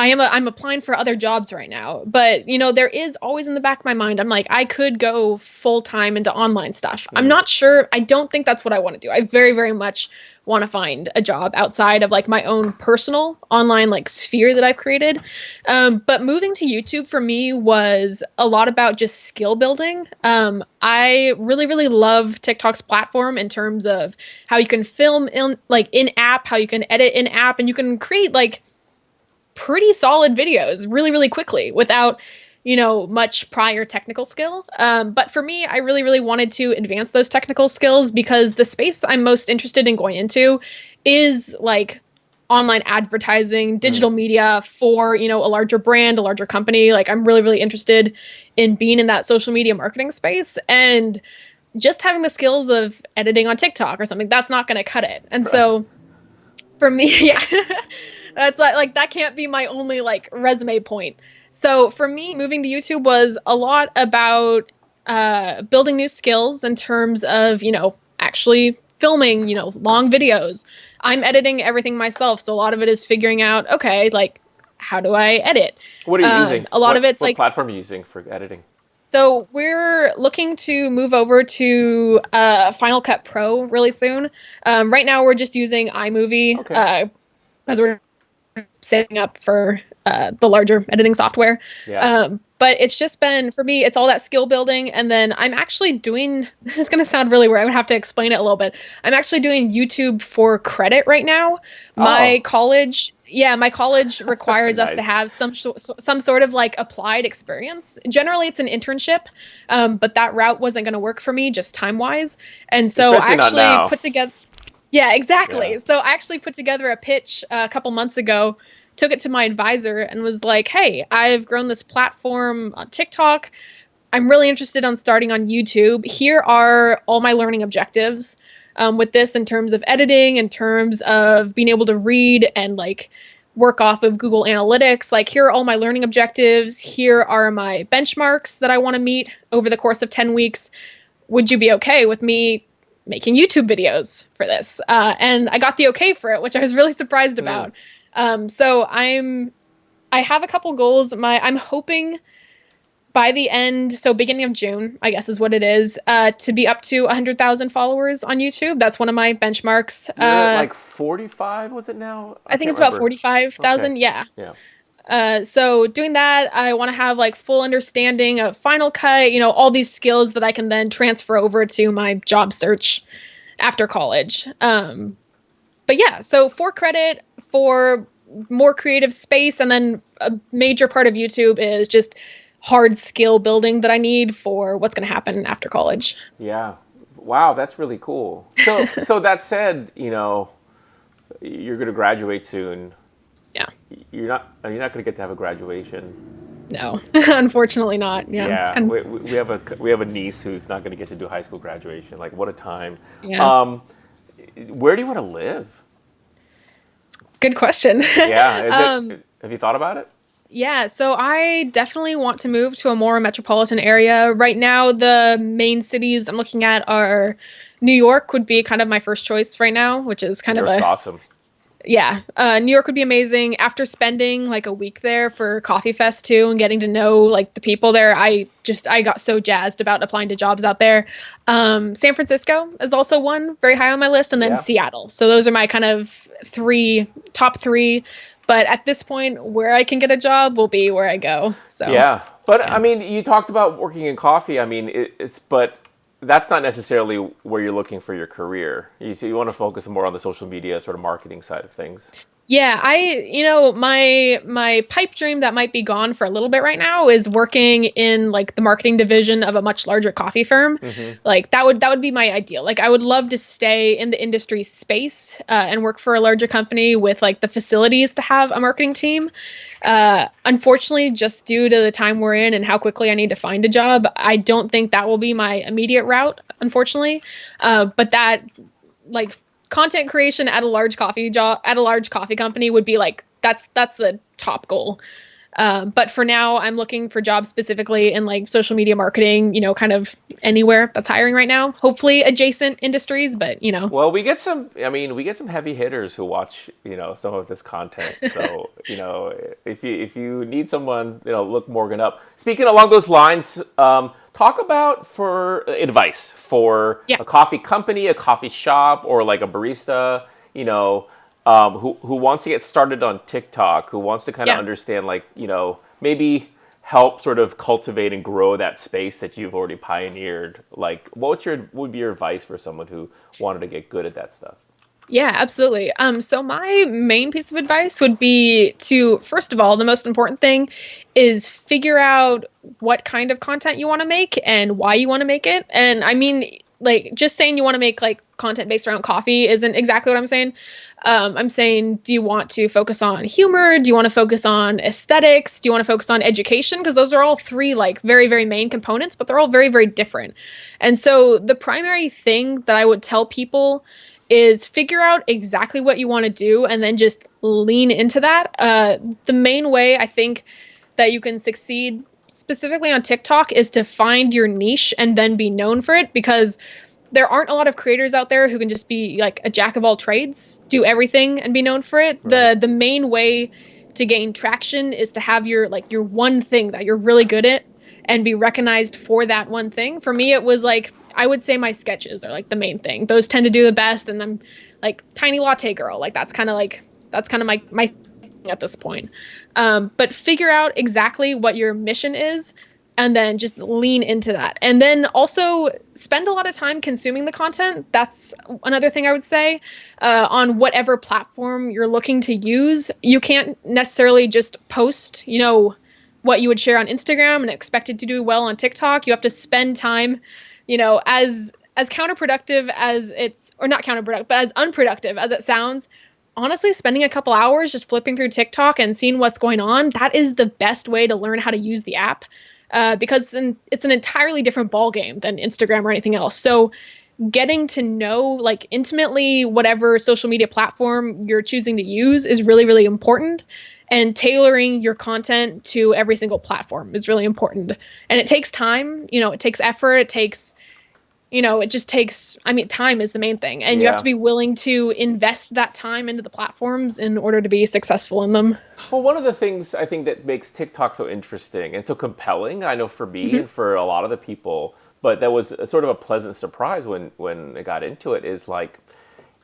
I'm applying for other jobs right now, but there is always in the back of my mind, I'm like, I could go full time into online stuff. I'm not sure. I don't think that's what I want to do. I very, very much want to find a job outside of like my own personal online like sphere that I've created. But moving to YouTube for me was a lot about just skill building. I really, really love TikTok's platform in terms of how you can film in app, how you can edit in app, and you can create like pretty solid videos really, really quickly without, much prior technical skill. But for me, I really, really wanted to advance those technical skills because the space I'm most interested in going into is like online advertising, digital media for, a larger brand, a larger company. Like I'm really, really interested in being in that social media marketing space, and just having the skills of editing on TikTok or something, that's not going to cut it. And so for me, yeah, that's like that can't be my only like resume point. So for me, moving to YouTube was a lot about building new skills in terms of, actually filming, long videos. I'm editing everything myself. So a lot of it is figuring out, okay, like, how do I edit? What are you using? A lot of it's what like, platform are you using for editing? so we're looking to move over to Final Cut Pro really soon. Right now we're just using iMovie because we're setting up for the larger editing software. Yeah. But it's just been, for me, it's all that skill building. And then I'm actually doing, this is going to sound really weird. I would have to explain it a little bit. I'm actually doing YouTube for credit right now. My college requires us to have some sort of like applied experience. Generally, it's an internship, but that route wasn't going to work for me just time wise. And so Especially I actually not now. put together. Yeah, exactly. Yeah. So I actually put together a pitch a couple months ago, took it to my advisor and was like, hey, I've grown this platform on TikTok. I'm really interested on starting on YouTube. Here are all my learning objectives with this in terms of editing, in terms of being able to read and like work off of Google Analytics. Like, here are all my learning objectives. Here are my benchmarks that I want to meet over the course of 10 weeks. Would you be okay with me making YouTube videos for this? And I got the okay for it, which I was really surprised about. So I have a couple goals. I'm hoping by the end, so beginning of June, I guess is what it is, to be up to 100,000 followers on YouTube. That's one of my benchmarks. You're at like 45, was it now? I think it's about 45,000. Okay. Yeah. Yeah. So doing that, I want to have like full understanding of Final Cut, all these skills that I can then transfer over to my job search after college. But yeah, so for credit, for more creative space, and then a major part of YouTube is just hard skill building that I need for what's going to happen after college. Yeah. Wow, that's really cool. So that said, you're going to graduate soon. Yeah. You're not going to get to have a graduation. No, unfortunately not. Yeah. We have a niece who's not going to get to do high school graduation. Like, what a time. Yeah. Where do you want to live? Good question. Yeah. Have you thought about it? Yeah, so I definitely want to move to a more metropolitan area. Right now, the main cities I'm looking at are New York would be kind of my first choice right now, which is kind New York's of awesome. Yeah, New York would be amazing. After spending like a week there for Coffee Fest too, and getting to know like the people there, I got so jazzed about applying to jobs out there. San Francisco is also one very high on my list, and then Seattle. So those are my kind of top three. But at this point, where I can get a job will be where I go. So yeah, but I mean, you talked about working in coffee. I mean, but that's not necessarily where you're looking for your career. You want to focus more on the social media sort of marketing side of things. Yeah, my pipe dream that might be gone for a little bit right now is working in like the marketing division of a much larger coffee firm. Like that would be my ideal. Like I would love to stay in the industry space and work for a larger company with like the facilities to have a marketing team. Unfortunately, just due to the time we're in and how quickly I need to find a job, I don't think that will be my immediate route, unfortunately. But that like content creation at a large coffee company would be like that's the top goal. But for now, I'm looking for jobs specifically in like social media marketing, kind of anywhere that's hiring right now. Hopefully adjacent industries, but Well, we get some. I mean, we get some heavy hitters who watch, some of this content. So, if you need someone, look Morgan up. Speaking along those lines, talk about for advice for yeah. a coffee company, a coffee shop, or like a barista. Who wants to get started on TikTok, who wants to kind of Yeah. understand, like, maybe help sort of cultivate and grow that space that you've already pioneered. Like, what would be your advice for someone who wanted to get good at that stuff? Yeah, absolutely. So my main piece of advice would be to, first of all, the most important thing is figure out what kind of content you want to make and why you want to make it. And I mean, like, just saying you want to make like content based around coffee isn't exactly what I'm saying. I'm saying, do you want to focus on humor? Do you want to focus on aesthetics? Do you want to focus on education? Because those are all three like very, very main components, but they're all very, very different. And so the primary thing that I would tell people is figure out exactly what you want to do and then just lean into that. The main way I think that you can succeed specifically on TikTok is to find your niche and then be known for it, because there aren't a lot of creators out there who can just be like a jack of all trades, do everything and be known for it. Right. The main way to gain traction is to have your one thing that you're really good at and be recognized for that one thing. For me, it was like, I would say my sketches are like the main thing. Those tend to do the best. And I'm like tiny latte girl. Like that's kind of my thing at this point. But figure out exactly what your mission is and then just lean into that. And then also spend a lot of time consuming the content. That's another thing I would say, on whatever platform you're looking to use. You can't necessarily just post, what you would share on Instagram and expect it to do well on TikTok. You have to spend time, as counterproductive as it's, or not counterproductive, but as unproductive as it sounds. Honestly, spending a couple hours just flipping through TikTok and seeing what's going on, that is the best way to learn how to use the app, because it's an entirely different ball game than Instagram or anything else. So getting to know like intimately whatever social media platform you're choosing to use is really, really important. And tailoring your content to every single platform is really important. And it takes time, it takes effort, it just takes, I mean, time is the main thing. And you have Yeah. to be willing to invest that time into the platforms in order to be successful in them. Well, one of the things I think that makes TikTok so interesting and so compelling, I know for me and for a lot of the people, but that was sort of a pleasant surprise when I got into it, is like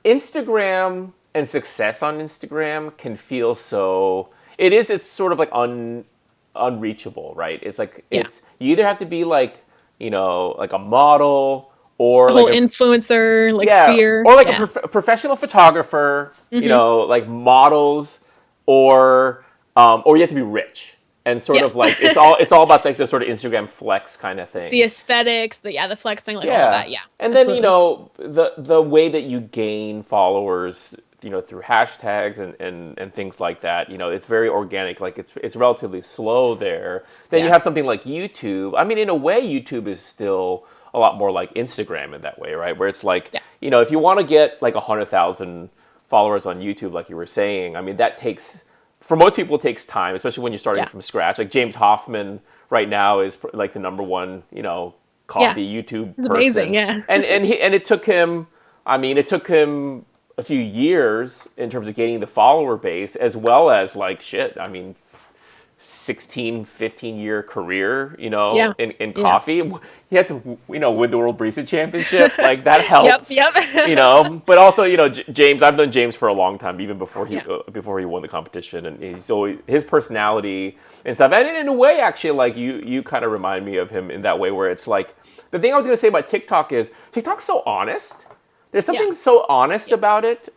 Instagram and success on Instagram can feel so. It's sort of like unreachable, right? It's like Yeah. you either have to be like like a model or A like whole influencer, like yeah, sphere. or like Yeah. a professional photographer, Hmm. like models, or you have to be rich, and sort of Yes. like it's all about like the sort of Instagram flex kind of thing. The aesthetics, the flexing, like all of Yeah, that. Yeah. and then Absolutely. the way that you gain followers, through hashtags and things like that. It's very organic. Like it's relatively slow there. Then you Yeah. have something like YouTube. I mean, in a way, YouTube is still a lot more like Instagram in that way, right? Where it's like, Yeah. if you want to get like 100,000 followers on YouTube, like you were saying, I mean, that takes, for most people, it takes time, especially when you're starting Yeah. from scratch. Like James Hoffman right now is like the number one, Yeah. coffee YouTube It's amazing. person, Yeah. and it took him. I mean, it took him a few years in terms of gaining the follower base, as well as like shit. I mean, 16, 15-year career, Yeah. in Yeah. coffee. He had to, win the World Barista Championship. Like that Yep. helps, Yep. But also, James. I've known James for a long time, even Yeah. before he won the competition, and he's always his personality and stuff. And in a way, actually, like you kind of remind me of him in that way, where it's like the thing I was going to say about TikTok is TikTok's so honest. There's Yeah. something so honest about it.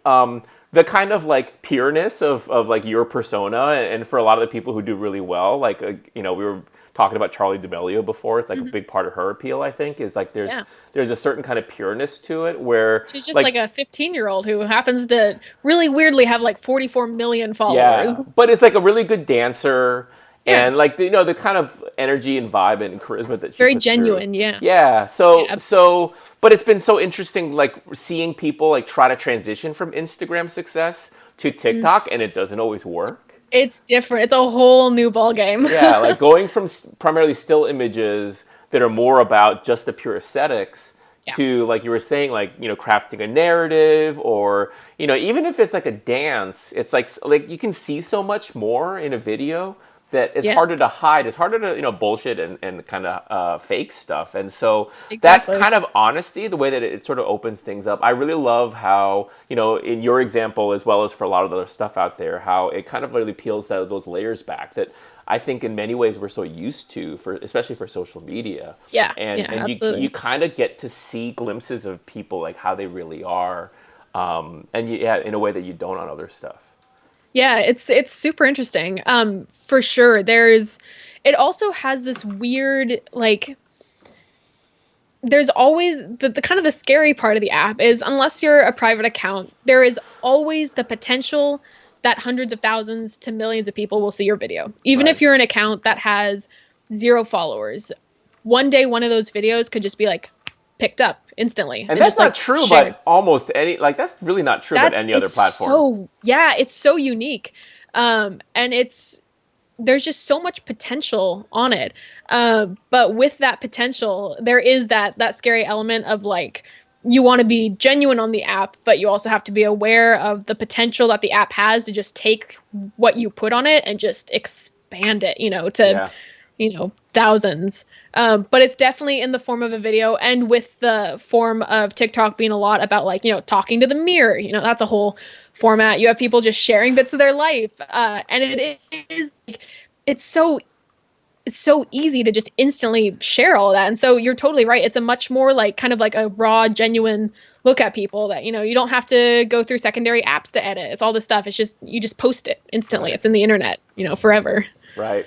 The kind of like pureness of like your persona, and for a lot of the people who do really well, like we were talking about Charlie D'Amelio before. It's like a Mhm. big part of her appeal, I think, is like Yeah. there's a certain kind of pureness to it where She's just like like a 15-year-old who happens to really weirdly have like 44 million yeah, followers. but it's like a really good dancer. Yeah. And like the kind of energy and vibe and charisma that she Very puts through. genuine. Yeah. Yeah. Yeah. But it's been so interesting, like seeing people like try to transition from Instagram success to Mm. TikTok, and it doesn't always work. It's different. It's a whole new ball game. Yeah, like going from primarily still images that are more about just the pure aesthetics Yeah. to, like you were saying, like, crafting a narrative, or, even if it's like a dance, it's like you can see so much more in a video that it's Yeah, harder to hide. It's harder to, bullshit and kind of fake stuff. And so that exactly. kind of honesty, the way that it sort of opens things up, I really love how, in your example, as well as for a lot of the other stuff out there, how it kind of really peels those layers back that I think in many ways we're so used to, for especially for social media. Yeah, And yeah, and you absolutely. kind of get to see glimpses of people, like how they really are, and yeah, in a way that you don't on other stuff. Yeah, it's super interesting. For sure. It also has this weird like there's always the kind of the scary part of the app is unless you're a private account, there is always the potential that hundreds of thousands to millions of people will see your video. Even Right. if you're an account that has 0 followers, one day one of those videos could just be like picked up instantly And and that's just not like true shared. about almost any, like, that's really not true about That's any other it's platform. so yeah, it's so unique. And it's there's just so much potential on it. But with that potential, there is that scary element of like you want to be genuine on the app, but you also have to be aware of the potential that the app has to just take what you put on it and just expand it, to Yeah. thousands. But it's definitely in the form of a video, and with the form of TikTok being a lot about like talking to the mirror. That's a whole format. You have people just sharing bits of their life, and it is like it's so it's so easy to just instantly share all of that. And so you're totally right. It's a much more like kind of like a raw, genuine look at people that, you don't have to go through secondary apps to edit. It's all this stuff. It's just, you just post it instantly. Right. It's in the internet, forever. Right.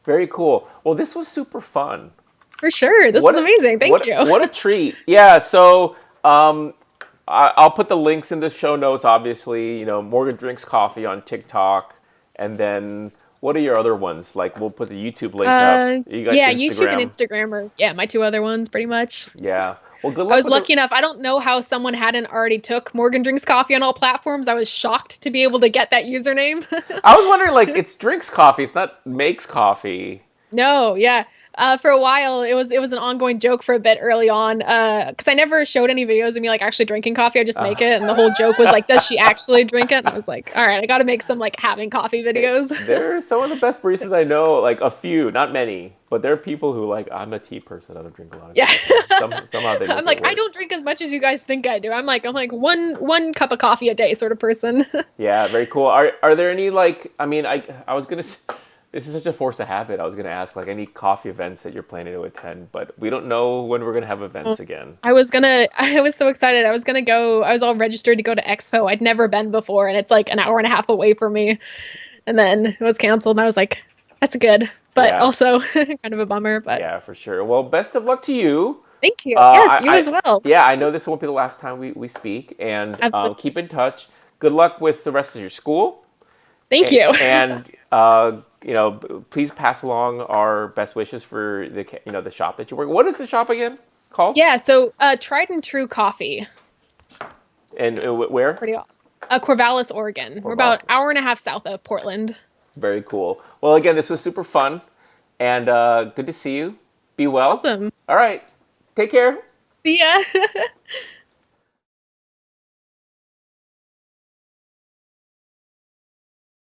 Very cool. Well, this was super fun. For sure. This What is a amazing. Thank you. what a treat. Yeah. So I'll put the links in the show notes. Obviously, Morgan drinks coffee on TikTok, and then what are your other ones? Like, we'll put the YouTube link up. You got Yeah, YouTube and Instagram. Instagram are, yeah, my two other ones pretty much. Yeah. Well, good I luck was with the. lucky enough. I don't know how someone hadn't already took Morgan Drinks Coffee on all platforms. I was shocked to be able to get that username. I was wondering, like, it's drinks coffee. It's not makes coffee. No, yeah. For a while, it was an ongoing joke for a bit early on, because I never showed any videos of me like actually drinking coffee. I just make it, and the whole joke was like, does she actually drink it? And I was like, all right, I got to make some like having coffee videos. They're some of the best baristas I know. Like, a few, not many, but there are people who, like, I'm a tea person. I don't drink a lot of Yeah, coffee. Somehow they I'm make it like, I work. don't drink as much as you guys think I do. I'm like one cup of coffee a day sort of person. Yeah, very cool. Are there any, like, I mean, I was gonna this is such a force of habit. I was gonna ask, like, any coffee events that you're planning to attend, but we don't know when we're gonna have events again. I was so excited. I was gonna go. I was all registered to go to Expo. I'd never been before, and it's like an hour and a half away from me. And then it was canceled, and I was like, that's good, but Yeah, also kind of a bummer. But yeah, for sure. Well, best of luck to you. thank you. Yes, Uh, you I as well. yeah, I know this won't be the last time we speak, and Absolutely. keep in touch. Good luck with the rest of your school, Thank you. and please pass along our best wishes for the shop that you work. What is the shop again called? Yeah. So, Tried and True Coffee, And where? pretty awesome. Corvallis, Oregon. We're about Corvallis. an hour and a half south of Portland. Very cool. Well, again, this was super fun, and good to see you. Be well. Awesome. All right. Take care. See ya.